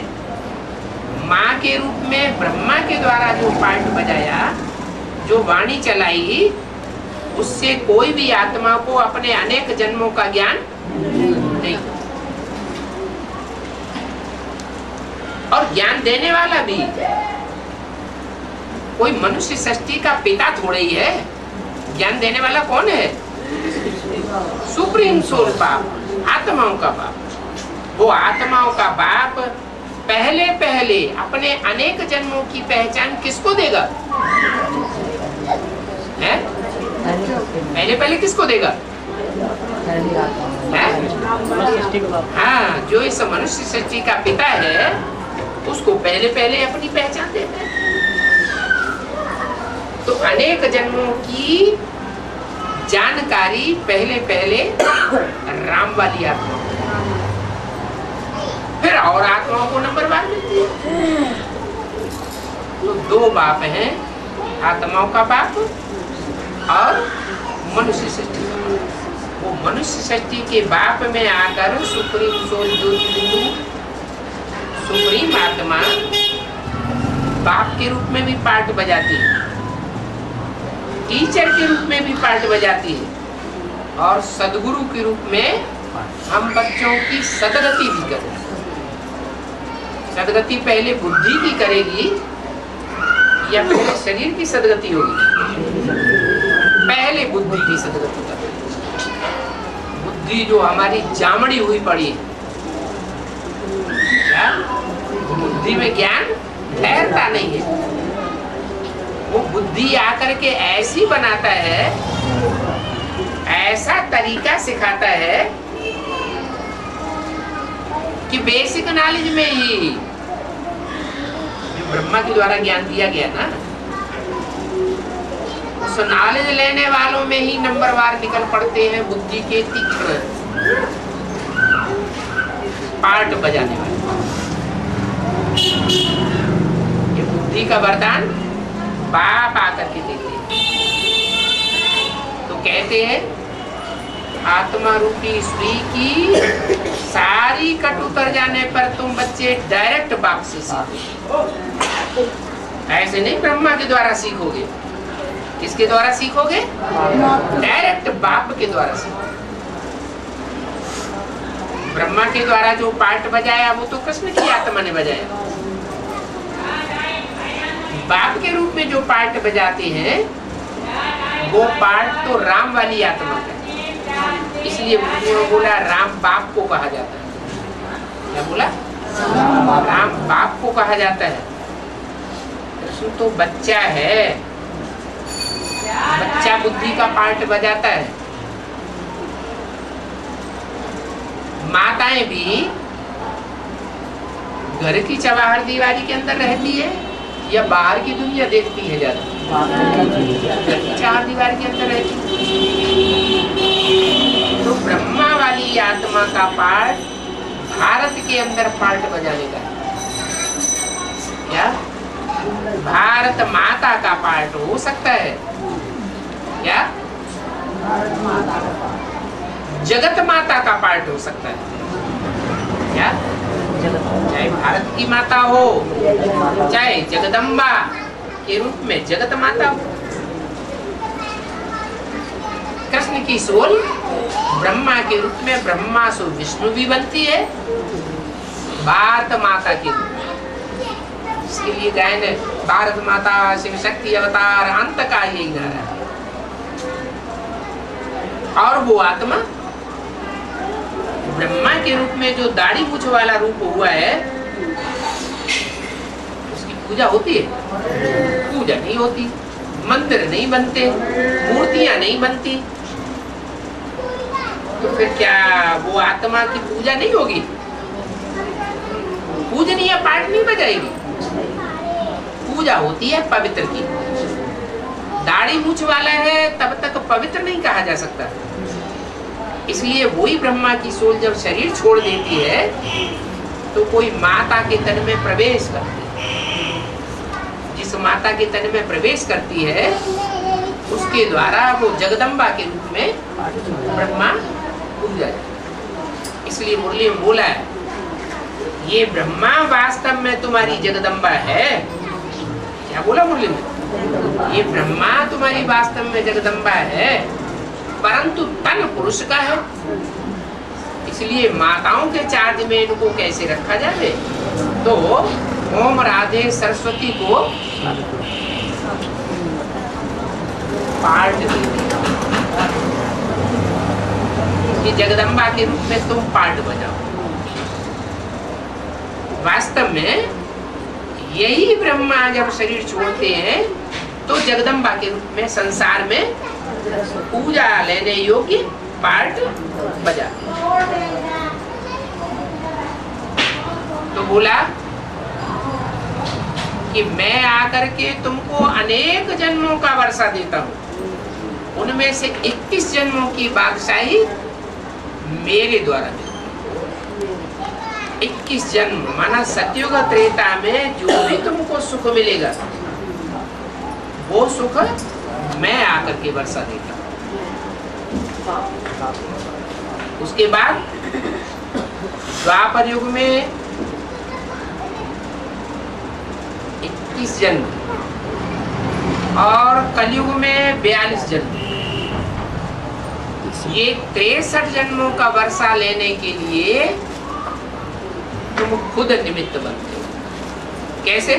माँ के रूप में ब्रह्मा के द्वारा जो पार्ट बजाया, जो वाणी चलाई, उससे कोई भी आत्मा को अपने अनेक जन्मों का ज्ञान नहीं। और ज्ञान देने वाला भी कोई मनुष्य सृष्टि का पिता थोड़ा ही है। ज्ञान देने वाला कौन है? सुप्रीम सोल बाप, आत्माओं का बाप। वो आत्माओं का बाप पहले अपने अनेक जन्मों की पहचान किसको देगा? है? पहले किसको देगा? हाँ, जो इस मनुष्य सृष्टि का पिता है, उसको पहले अपनी पहचान देता है। तो अनेक जन्मों की जानकारी पहले राम वाली आत्मा, फिर और आत्माओं को नंबरवार मिलती है। तो दो बाप हैं, आत्माओं का बाप और मनुष्य सृष्टि का बाप। वो मनुष्य सृष्टि के बाप में आकर सुप्रीम सोल ज्योति बिंदु, सुप्रीम आत्मा बाप के रूप में भी पार्ट बजाती है, टीचर के रूप में भी पार्ट बजाती है, और सदगुरु के रूप में हम बच्चों की सदगति भी करें। सदगति पहले बुद्धि की करेगी या पहले शरीर की सदगति होगी? पहले बुद्धि की सदगति करेगी। बुद्धि जो हमारी जामड़ी हुई पड़ी है, क्या बुद्धि में ज्ञान ठहरता नहीं है। वो बुद्धि आकर के ऐसी बनाता है, ऐसा तरीका सिखाता है कि बेसिक नॉलेज में ही जो ब्रह्मा के द्वारा ज्ञान दिया गया ना, उस नॉलेज लेने वालों में ही नंबरवार निकल पड़ते हैं बुद्धि के तीक्ष्ण पार्ट बजाने वाले। ये बुद्धि का वरदान बाप आकर के देते हैं। तो कहते हैं आत्मा रूपी सुई की सारी कट उतर जाने पर तुम बच्चे डायरेक्ट बाप से सीखो। ऐसे नहीं ब्रह्मा के द्वारा सीखोगे। किसके द्वारा सीखोगे? डायरेक्ट बाप के द्वारा सीखोगे। ब्रह्मा के द्वारा जो पार्ट बजाया वो तो कृष्ण की आत्मा ने बजाया। बाप के रूप में जो पार्ट बजाते हैं वो पार्ट तो राम वाली आत्मा का है। इसलिए उन्होंने बोला राम बाप को कहा जाता है। क्या बोला? राम बाप को कहा जाता है। कृष्ण तो बच्चा है, बच्चा बुद्धि का पार्ट बजाता है। माताएं भी घर की चबाहर दीवारी के अंदर रहती है या बाहर की दुनिया देखती है? ज्यादा घर की चबाहर दीवार के अंदर रहती है। तो ब्रह्मा वाली आत्मा का पार्ट भारत के अंदर पार्ट बजाने का क्या? भारत माता का पार्ट हो सकता है क्या? जगत माता का पार्ट हो सकता है क्या? चाहे भारत की माता हो, चाहे जगदम्बा के रूप में जगत माता हो। कृष्ण की सोल ब्रह्मा के रूप में ब्रह्मा सो विष्णु भी बनती है, भारत माता के रूप में। इसके लिए गायन भारत माता शिव शक्ति अवतार अंत का यही नारा है। और वो आत्मा ब्रह्मा के रूप में जो दाढ़ी मूछ वाला रूप हुआ है, उसकी पूजा होती है? पूजा नहीं होती, मंदिर नहीं बनते, मूर्तियां नहीं बनती। तो फिर क्या वो आत्मा की पूजा नहीं होगी? पूजनीय पाठ नहीं बजाएगी? पूजा होती है पवित्र की। दाढ़ी मूछ वाला है तब तक पवित्र नहीं कहा जा सकता। इसलिए वही ब्रह्मा की सोल जब शरीर छोड़ देती है तो कोई माता के तन में प्रवेश करती है। जिस माता के तन में प्रवेश करती है उसके द्वारा वो जगदम्बा के रूप में ब्रह्मा पूजा जाता। इसलिए मुरली में बोला है, ये ब्रह्मा वास्तव में तुम्हारी जगदम्बा है। क्या बोला मुरली में? ये ब्रह्मा तुम्हारी वास्तव में जगदम्बा है, परंतु तन पुरुष का है। इसलिए माताओं के चार्ज में इनको कैसे रखा जाए? तो ओम राधे सरस्वती को पार्ट दे दिया कि जगदम्बा के रूप में तुम पार्ट बजाओ। वास्तव में यही ब्रह्मा जब शरीर छोड़ते हैं तो जगदम्बा के रूप में संसार में पूजा लेने योग्य पार्ट बजा। तो बोला कि मैं आकर के तुमको अनेक जन्मों का वर्षा देता हूं, उनमें से 21 जन्मों की बादशाही मेरे द्वारा देता हूं। 21 जन्म माना सतयुग त्रेता में जो भी तुमको सुख मिलेगा वो सुख मैं आकर के वर्षा देता हूं। उसके बाद द्वापर युग में 21 जन्म और कलयुग में 42 जन्म। ये 63 जन्मों का वर्षा लेने के लिए तुम खुद निमित्त बनते हो। कैसे?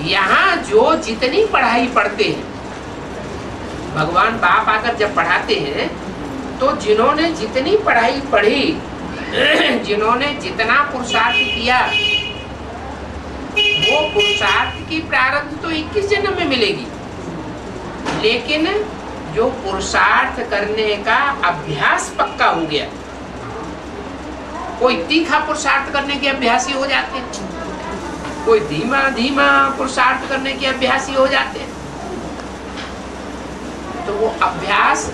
यहाँ जो जितनी पढ़ाई पढ़ते हैं, भगवान बाप आकर जब पढ़ाते हैं तो जिन्होंने जितनी पढ़ाई पढ़ी, जिन्होंने जितना पुरुषार्थ किया, वो पुरुषार्थ की प्रारब्ध तो 21 जन्म में मिलेगी। लेकिन जो पुरुषार्थ करने का अभ्यास पक्का हो गया, कोई तीखा पुरुषार्थ करने के अभ्यासी हो जाते हैं, कोई धीमा धीमा पुरुषार्थ करने के अभ्यासी हो जाते हैं। तो वो अभ्यास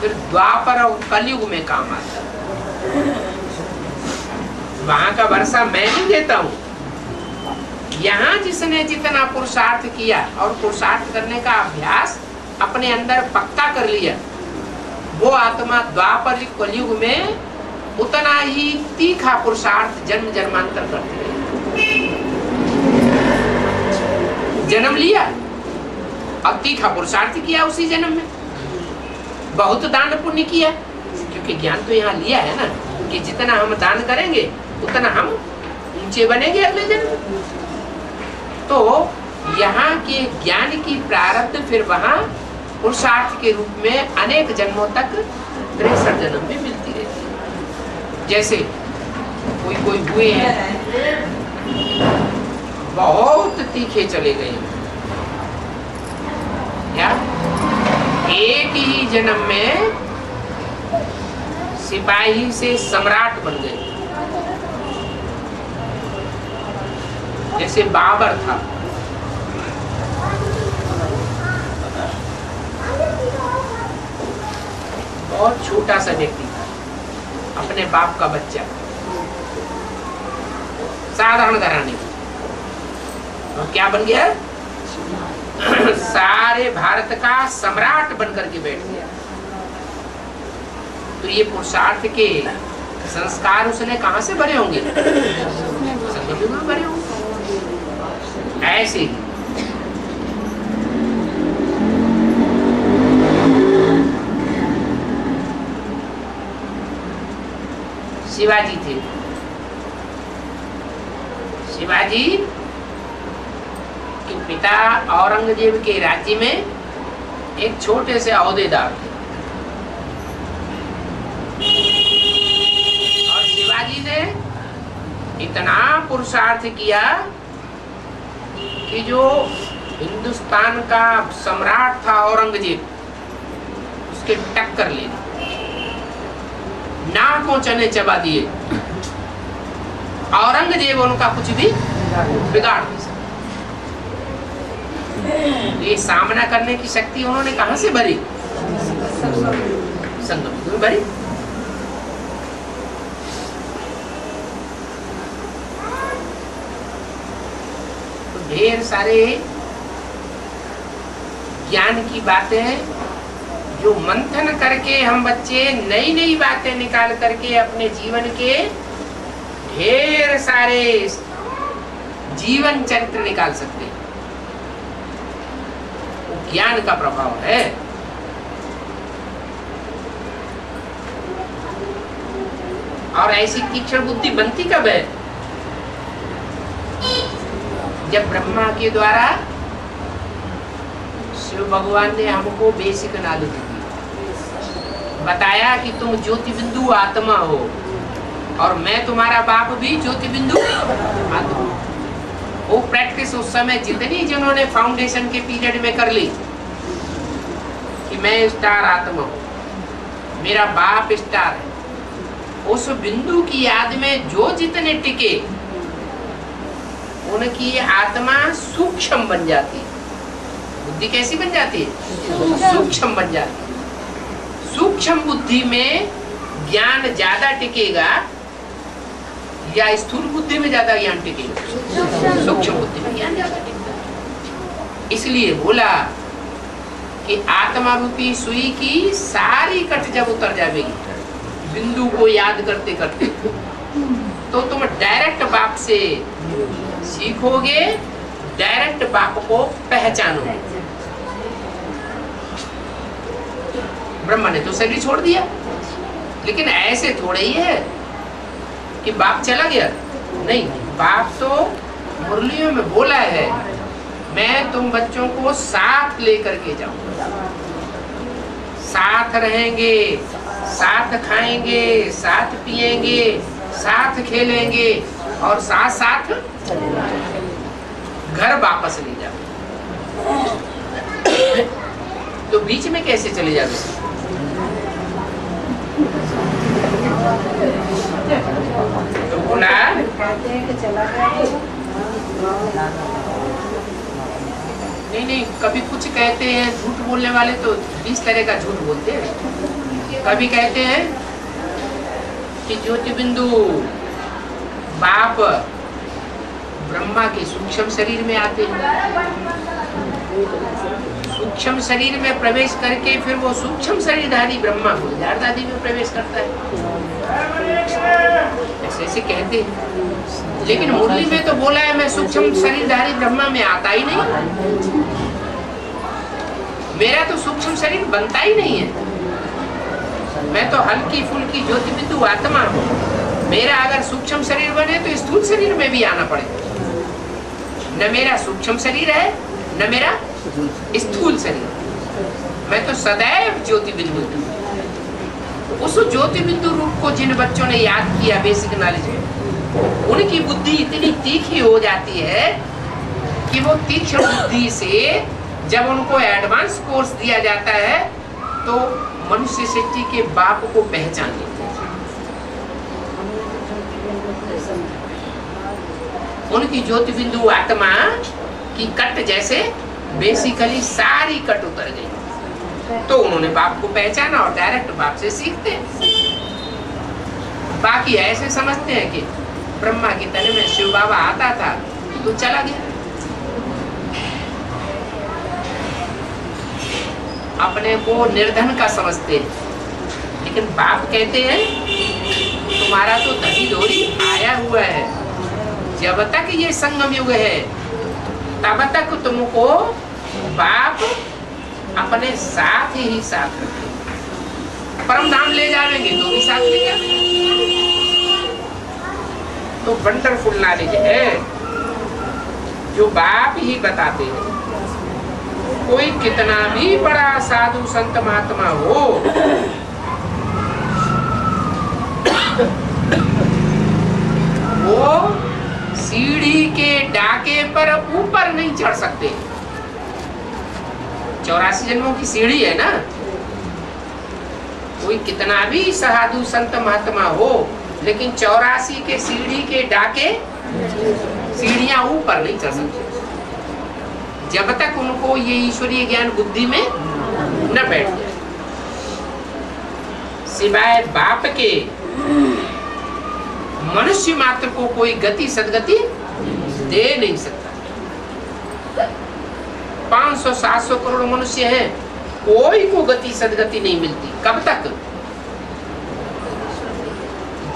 फिर द्वापर और कलयुग में काम आता है। वहां का वर्षा मैं नहीं देता हूं, यहाँ जिसने जितना पुरुषार्थ किया और पुरुषार्थ करने का अभ्यास अपने अंदर पक्का कर लिया, वो आत्मा द्वापर कलयुग में उतना ही तीखा पुरुषार्थ जन्म जन्मांतर करती है। जन्म लिया और तीखा पुरुषार्थ किया उसी जन्म में, बहुत दान पुण्य किया, क्योंकि ज्ञान तो यहाँ लिया है ना कि जितना हम दान करेंगे उतना हम ऊंचे बनेंगे अगले जन्म। तो यहाँ के ज्ञान की प्रारब्ध फिर वहाँ पुरुषार्थ के रूप में अनेक जन्मों तक 63 जन्म में मिलती रहती है। जैसे कोई हुए हैं बहुत तीखे चले गए, क्या एक ही जन्म में सिपाही से सम्राट बन गए। जैसे बाबर था, बहुत छोटा सा व्यक्ति था, अपने बाप का बच्चा, साधारण घराने, और क्या बन गया सारे भारत का सम्राट बनकर के बैठ गया। तो ये पुरुषार्थ के संस्कार उसने कहां से भरे होंगे? संगम में भरे होंगे। ऐसे ही शिवाजी थे। शिवाजी के पिता औरंगजेब के राज्य में एक छोटे से ओहदेदार थे, और शिवाजी ने इतना पुरुषार्थ किया कि जो हिंदुस्तान का सम्राट था औरंगजेब, उसके टक्कर ले ली, नाकों चने चबा दिए। औरंगजेब उनका कुछ भी बिगाड़ नहीं सकता। ये सामना करने की शक्ति उन्होंने कहां से भरी? संगम में भरी। तो ढेर सारे ज्ञान की बातें जो मंथन करके हम बच्चे नई नई बातें निकाल करके अपने जीवन के ढेर सारे जीवन चरित्र निकाल सकते हैं, वो ज्ञान का प्रभाव है। और ऐसी तीक्ष्ण बुद्धि बनती कब है? जब ब्रह्मा के द्वारा शिव भगवान ने हमको बेसिक नॉलेज दी, बताया कि तुम ज्योति बिंदु आत्मा हो और मैं तुम्हारा बाप भी ज्योति बिंदु आत्मा। वो प्रैक्टिस उस समय जितनी जिन्होंने फाउंडेशन के पीरियड में कर ली कि मैं स्टार आत्मा हूँ, मेरा बाप स्टार है, उस बिंदु की याद में जो जितने टिके उनकी आत्मा सूक्ष्म बन जाती है। बुद्धि कैसी बन जाती है? सूक्ष्म बन जाती है। सूक्ष्म बुद्धि में ज्ञान ज्यादा टिकेगा या स्थूल बुद्धि में ज्यादा ज्ञान टिकेगा? सूक्ष्म बुद्धि में ज्ञान ज्यादा टिकेगा। इसलिए बोला कि आत्मा रूपी सुई की सारी कट जब उतर जाएगी बिंदु को याद करते करते, तो तुम डायरेक्ट बाप से सीखोगे, डायरेक्ट बाप को पहचानोगे। ब्रह्मा ने तो शरीर छोड़ दिया, लेकिन ऐसे थोड़े ही है कि बाप चला गया। नहीं, बाप तो मुरलियों में बोला है, मैं तुम बच्चों को साथ लेकर के जाऊंगा, साथ रहेंगे, साथ खाएंगे, साथ पिएंगे, साथ खेलेंगे और साथ साथ घर वापस ले जाओ। तो बीच में कैसे चले जाओगे? तो बोला नहीं, कभी कुछ कहते हैं, झूठ बोलने वाले तो 20 तरह का झूठ बोलते हैं। कभी कहते हैं कि ज्योति बिंदु बाप ब्रह्मा के सूक्ष्म शरीर में आते हैं, सूक्ष्म शरीर में प्रवेश करके फिर वो सूक्ष्म शरीरधारी ब्रह्मा गुलजार दादी में प्रवेश करता है। ऐसे ऐसे कहते हैं, लेकिन मुरली में तो बोला है मैं सूक्ष्म शरीरधारी ब्रह्मा में आता ही नहीं, मेरा तो सूक्ष्म शरीर बनता ही नहीं है, मैं तो हल्की फुल्की ज्योति बिंदु आत्मा हूँ। मेरा अगर सूक्ष्म शरीर बने तो स्थूल शरीर में भी आना पड़ेगा, न मेरा सूक्ष्म शरीर है न मेरा स्थूल शरीर, मैं तो सदैव ज्योति बिंदु हूं। उस ज्योति बिंदु रूप को जिन बच्चों ने याद किया बेसिक नॉलेज में, उनकी बुद्धि इतनी तीखी हो जाती है कि वो तीक्ष्ण बुद्धि से जब उनको एडवांस कोर्स दिया जाता है तो मनुष्य सृष्टि के बाप को पहचान लेते हैं। उनकी ज्योति बिंदु आत्मा की कट जैसे बेसिकली सारी कट उतर गई, तो उन्होंने बाप को पहचाना और डायरेक्ट बाप से सीखते हैं। बाकी ऐसे समझते हैं कि ब्रह्मा के तने में शिव बाबा आता था तो चला गया, अपने को निर्धन का समझते हैं। लेकिन बाप कहते हैं तुम्हारा तो धनी धोरी आया हुआ है, जब तक ये संगम युग है तब तक तुमको बाप अपने साथ ही साथ रखें। परम धाम ले जाएंगे तो भी साथ ले जाएंगे। तो वंडरफुल नॉलेज है जो बाप ही बताते हैं। कोई कितना भी बड़ा साधु संत महात्मा हो, वो सीढ़ी के डाके पर ऊपर नहीं चढ़ सकते। 84 जन्मों की सीढ़ी है ना। कोई कितना भी साधु संत महात्मा हो, लेकिन 84 के सीढ़ी के डाके सीढ़ियां ऊपर नहीं चढ़ सकते जब तक उनको ये ईश्वरीय ज्ञान बुद्धि में न बैठ जाए। सिवाय बाप के मनुष्य मात्र को कोई गति सदगति दे नहीं सकता। 500-700 करोड़ मनुष्य हैं, कोई को गति सदगति नहीं मिलती। कब तक?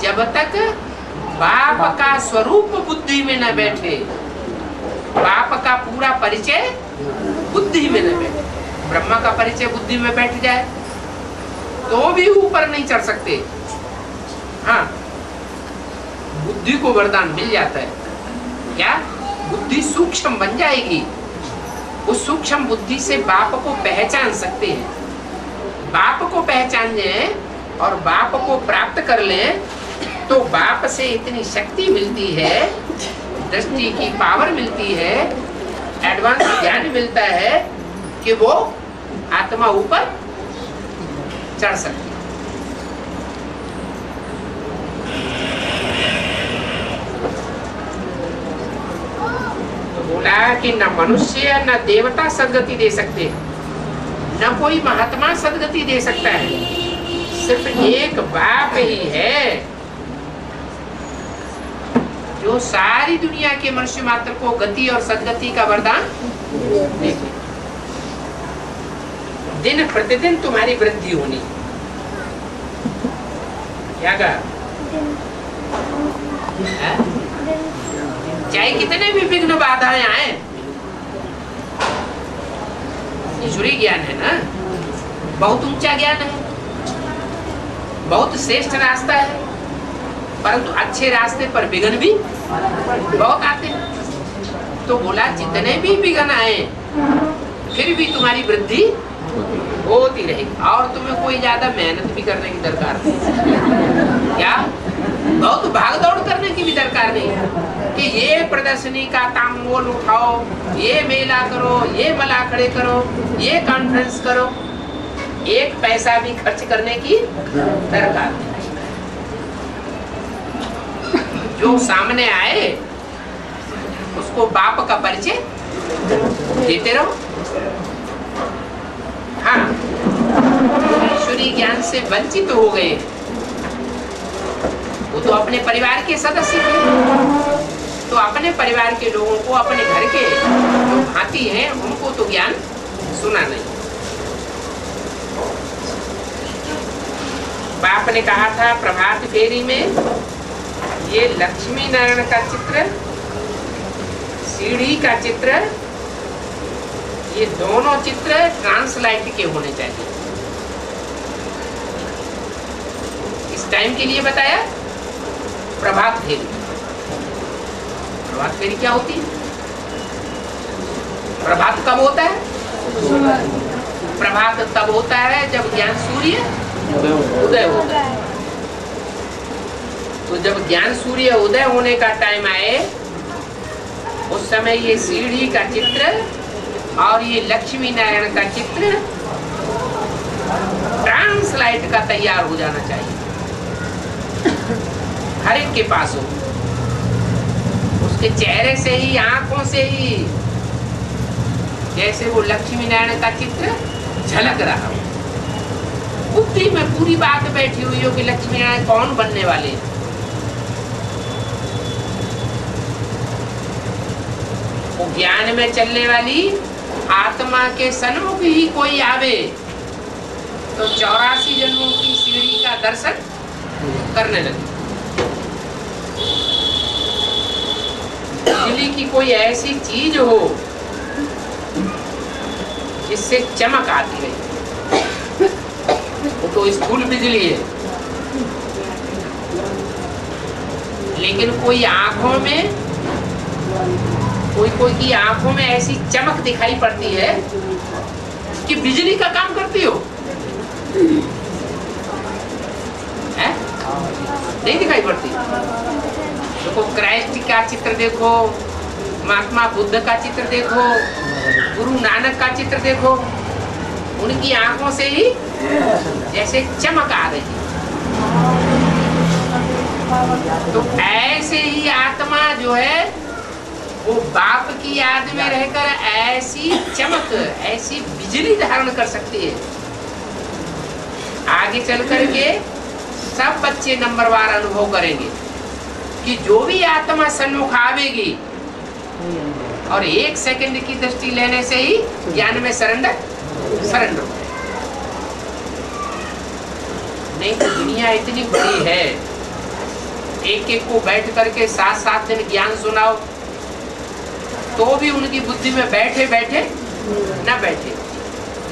जब तक बाप का स्वरूप बुद्धि में न बैठे, बाप का पूरा परिचय बुद्धि में न बैठे। ब्रह्मा का परिचय बुद्धि में बैठ जाए तो भी ऊपर नहीं चढ़ सकते। हाँ, बुद्धि को वरदान मिल जाता है। क्या? बुद्धि सूक्ष्म बन जाएगी। उस सूक्ष्म बुद्धि से बाप को पहचान सकते हैं। बाप को पहचान लें और बाप को प्राप्त कर लें तो बाप से इतनी शक्ति मिलती है, दृष्टि की पावर मिलती है, एडवांस ज्ञान मिलता है कि वो आत्मा ऊपर चढ़ सकती है। तो बोला कि न मनुष्य न देवता सदगति दे सकते, न कोई महात्मा सदगति दे सकता है। सिर्फ एक बाप ही है जो सारी दुनिया के मनुष्य मात्र को गति और सदगति का वरदान देते। दिन प्रतिदिन तुम्हारी वृद्धि होनी। क्या कहा? चाहे कितने भी विघ्न बाधाएं आए, ईश्वरीय ज्ञान है ना, बहुत ऊंचा ज्ञान है, बहुत श्रेष्ठ रास्ता है, परंतु अच्छे रास्ते पर विघ्न भी बहुत आते हैं। तो बोला जितने भी विघ्न आए फिर भी तुम्हारी वृद्धि होती रहेगी और तुम्हें कोई ज्यादा मेहनत भी करने की दरकार नहीं। क्या? बहुत भाग दौड़ करने की भी दरकार नहीं कि ये प्रदर्शनी का तांबूल उठाओ, ये मेला करो, ये मला खड़े करो, ये कॉन्फ्रेंस करो। एक पैसा भी खर्च करने की दरकार नहीं। जो सामने आए उसको बाप का परिचय देते रहो। हाँ, ईश्वरीय ज्ञान से वंचित हो गए, वो तो अपने परिवार के सदस्य थे, तो अपने परिवार के लोगों को, अपने घर के जो भांति हैं उनको तो ज्ञान सुना नहीं। बाप ने कहा था प्रभात फेरी में, ये लक्ष्मी नारायण का चित्र, सीढ़ी का चित्र, ये दोनों चित्र ट्रांसलाइट के होने चाहिए। इस टाइम के लिए बताया प्रभात फेरी। प्रभात फेरी क्या होती है? प्रभात कब होता है? प्रभात तब होता है जब ज्ञान सूर्य उदय होता है। तो जब ज्ञान सूर्य उदय होने का टाइम आए, उस समय ये सीढ़ी का चित्र और ये लक्ष्मी नारायण का चित्र ट्रांसलाइट का तैयार हो जाना चाहिए, हर एक के पास हो। उसके चेहरे से ही, आंखों से ही जैसे वो लक्ष्मी नारायण का चित्र झलक रहा हो, बुद्धि में पूरी बात बैठी हुई हो कि लक्ष्मी नारायण कौन बनने वाले हैं। वो ज्ञान में चलने वाली आत्मा के सन्मुख ही कोई आवे तो 84 जन्मों की सीढ़ी का दर्शन करने लगे। बिजली की कोई ऐसी चीज हो जिससे चमक आती रही, वो तो स्थूल बिजली है। लेकिन कोई आंखों में, कोई की आंखों में ऐसी चमक दिखाई पड़ती है कि बिजली का काम करती हो, है? नहीं दिखाई पड़ती। देखो क्राइस्ट का चित्र देखो, महात्मा बुद्ध का चित्र देखो, गुरु नानक का चित्र देखो, उनकी आंखों से ही जैसे चमक आ रही। तो ऐसे ही आत्मा जो है वो बाप की याद में रहकर ऐसी चमक, ऐसी बिजली धारण कर सकती है। आगे चल करके सब बच्चे नंबरवार अनुभव करेंगे कि जो भी आत्मा सन्मुख आवेगी और 1 सेकंड की दृष्टि लेने से ही ज्ञान में सरेंडर हो। नहीं तो दुनिया इतनी बड़ी है, एक एक को बैठ करके 7-7 दिन ज्ञान सुनाओ तो भी उनकी बुद्धि में बैठे बैठे न बैठे।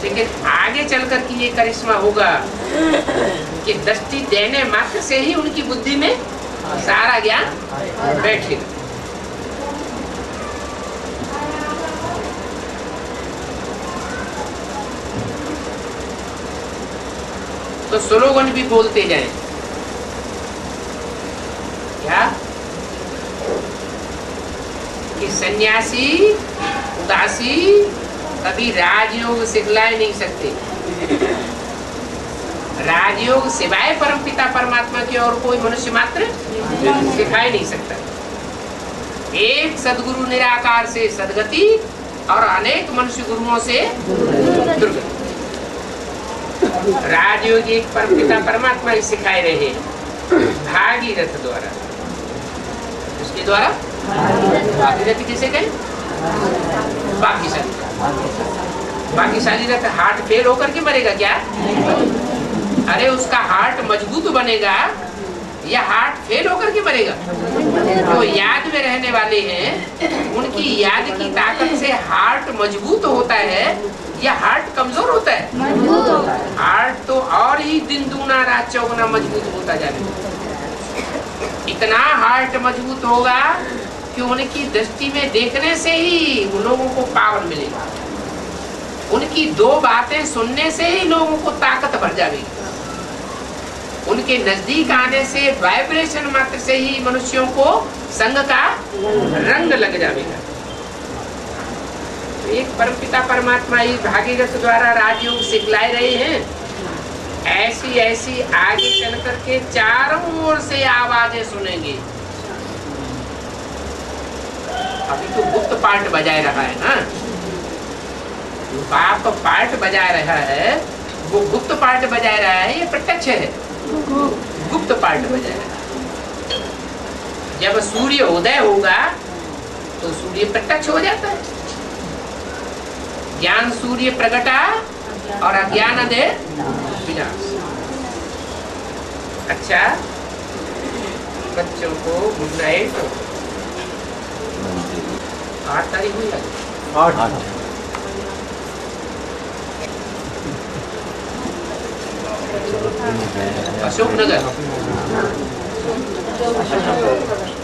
लेकिन आगे चलकर कि ये करिश्मा होगा कि दृष्टि देने मात्र से ही उनकी बुद्धि में सारा ज्ञान बैठेगा। तो स्लोगन भी बोलते जाएं। क्या कि सन्यासी उदासी कभी राजयोग सिखला ही नहीं सकते। राजयोग सिवाय परमपिता परमात्मा की और कोई मनुष्य मात्र सिखा ही नहीं सकता। एक सदगुरु निराकार से सदगति और अनेक मनुष्य गुरुओं से दुर्गति। राजयोग एक परमपिता परमात्मा ही सिखाए रहे भागीरथ द्वारा। उसके द्वारा भागीरथ किसे कहे? भाग्यशाली रथ हार्ट फेल होकर के मरेगा क्या? अरे उसका हार्ट मजबूत बनेगा या हार्ट फेल होकर के मरेगा? जो याद में रहने वाले हैं उनकी याद की ताकत से हार्ट मजबूत होता है या हार्ट कमजोर होता है? मजबूत होता है। हार्ट तो और ही दिन दूना रात चौगुना मजबूत होता जाएगा। इतना हार्ट मजबूत होगा कि उनकी दृष्टि में देखने से ही उन लोगों को पावर मिलेगा। उनकी 2 बातें सुनने से ही लोगों को ताकत भर जाएगी। उनके नजदीक आने से वाइब्रेशन मात्र से ही मनुष्यों को संग का रंग लग जाएगा। तो एक परमपिता परमात्मा ही भागीरथ द्वारा राजयोग सिखलाए रहे हैं। ऐसी ऐसी आगे चल करके चारों ओर से आवाजें सुनेंगे। अभी तो गुप्त पार्ट बजाए रहा है ना, बाप पार्ट बजा रहा है, वो गुप्त पार्ट बजा रहा है, ये प्रत्यक्ष है। गुप्त पार्ट बजा रहा है। जब सूर्य उदय होगा तो सूर्य प्रत्यक्ष हो जाता है। ज्ञान सूर्य प्रगटा और अज्ञान अंधेर विनाश। अच्छा, बच्चों को गुड नाइट। 8 तारीख हुई है। 8 अशोक नगर।